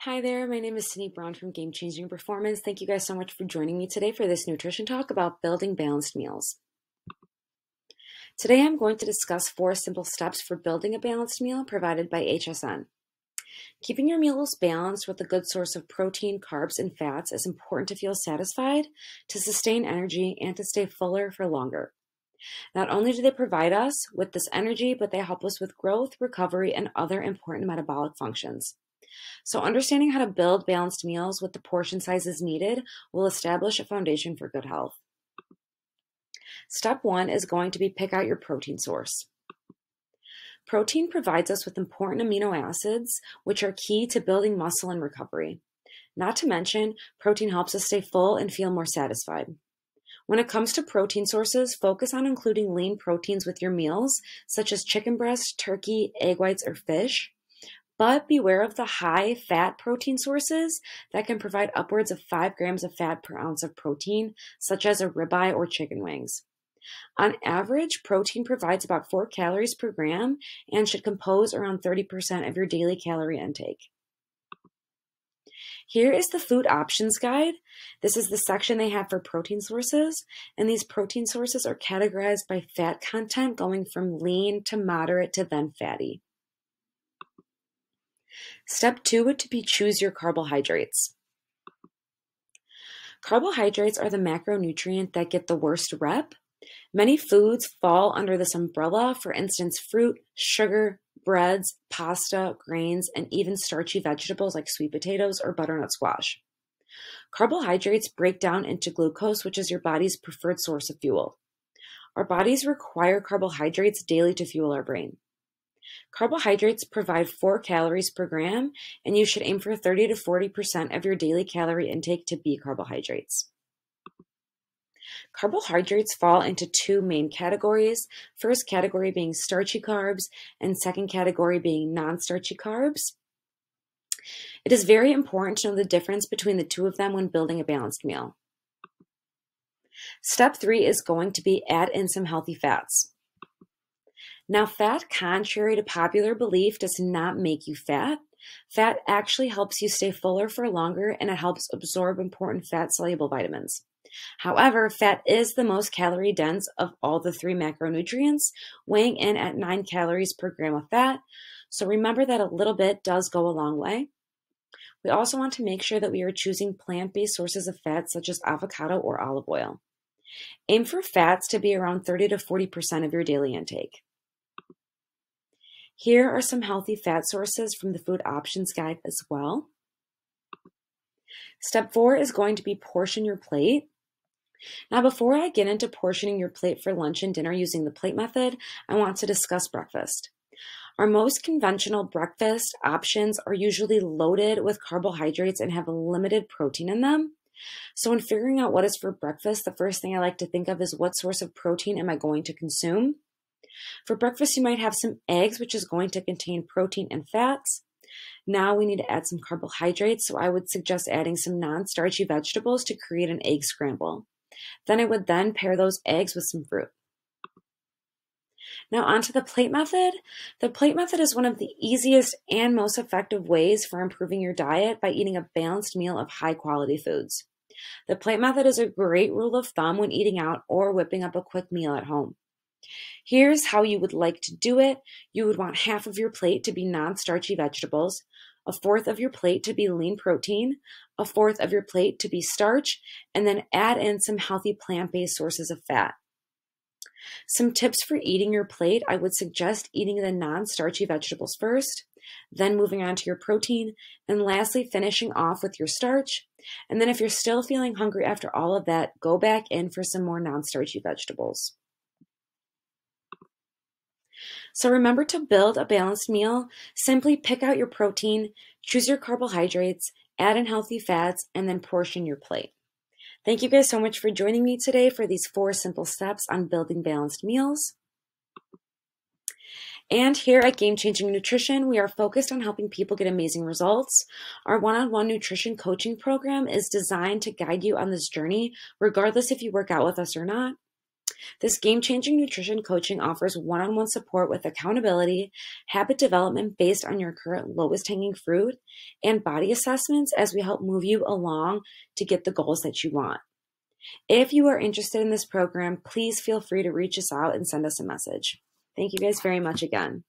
Hi there, my name is Sydney Brown from Game Changing Performance. Thank you guys so much for joining me today for this nutrition talk about building balanced meals. Today I'm going to discuss 4 simple steps for building a balanced meal provided by HSN. Keeping your meals balanced with a good source of protein, carbs, and fats is important to feel satisfied, to sustain energy, and to stay fuller for longer. Not only do they provide us with this energy, but they help us with growth, recovery, and other important metabolic functions. So understanding how to build balanced meals with the portion sizes needed will establish a foundation for good health. Step 1 is going to be pick out your protein source. Protein provides us with important amino acids, which are key to building muscle and recovery. Not to mention, protein helps us stay full and feel more satisfied. When it comes to protein sources, focus on including lean proteins with your meals, such as chicken breast, turkey, egg whites, or fish. But beware of the high fat protein sources that can provide upwards of 5 grams of fat per ounce of protein, such as a ribeye or chicken wings. On average, protein provides about 4 calories per gram and should compose around 30% of your daily calorie intake. Here is the food options guide. This is the section they have for protein sources, and these protein sources are categorized by fat content going from lean to moderate to then fatty. Step 2 would be choose your carbohydrates. Carbohydrates are the macronutrient that get the worst rep. Many foods fall under this umbrella, for instance, fruit, sugar, breads, pasta, grains, and even starchy vegetables like sweet potatoes or butternut squash. Carbohydrates break down into glucose, which is your body's preferred source of fuel. Our bodies require carbohydrates daily to fuel our brain. Carbohydrates provide 4 calories per gram, and you should aim for 30 to 40% of your daily calorie intake to be carbohydrates. Carbohydrates fall into 2 main categories, first category being starchy carbs, and second category being non-starchy carbs. It is very important to know the difference between the 2 of them when building a balanced meal. Step 3 is going to be add in some healthy fats. Now, fat, contrary to popular belief, does not make you fat. Fat actually helps you stay fuller for longer, and it helps absorb important fat-soluble vitamins. However, fat is the most calorie dense of all the 3 macronutrients, weighing in at 9 calories per gram of fat. So remember that a little bit does go a long way. We also want to make sure that we are choosing plant-based sources of fat such as avocado or olive oil. Aim for fats to be around 30 to 40% of your daily intake. Here are some healthy fat sources from the food options guide as well. Step 4 is going to be portion your plate. Now, before I get into portioning your plate for lunch and dinner using the plate method, I want to discuss breakfast. Our most conventional breakfast options are usually loaded with carbohydrates and have limited protein in them. So when figuring out what is for breakfast, the first thing I like to think of is what source of protein am I going to consume? For breakfast, you might have some eggs, which is going to contain protein and fats. Now we need to add some carbohydrates, so I would suggest adding some non-starchy vegetables to create an egg scramble. Then I would pair those eggs with some fruit. Now onto the plate method. The plate method is one of the easiest and most effective ways for improving your diet by eating a balanced meal of high-quality foods. The plate method is a great rule of thumb when eating out or whipping up a quick meal at home. Here's how you would like to do it. You would want half of your plate to be non-starchy vegetables, a fourth of your plate to be lean protein, a fourth of your plate to be starch, and then add in some healthy plant-based sources of fat. Some tips for eating your plate: I would suggest eating the non-starchy vegetables first, then moving on to your protein, and lastly finishing off with your starch. And then if you're still feeling hungry after all of that, go back in for some more non-starchy vegetables. So remember, to build a balanced meal, simply pick out your protein, choose your carbohydrates, add in healthy fats, and then portion your plate. Thank you guys so much for joining me today for these 4 simple steps on building balanced meals. And here at Game Changing Nutrition, we are focused on helping people get amazing results. Our one-on-one nutrition coaching program is designed to guide you on this journey, regardless if you work out with us or not. This game-changing nutrition coaching offers one-on-one support with accountability, habit development based on your current lowest hanging fruit, and body assessments as we help move you along to get the goals that you want. If you are interested in this program, please feel free to reach us out and send us a message. Thank you guys very much again.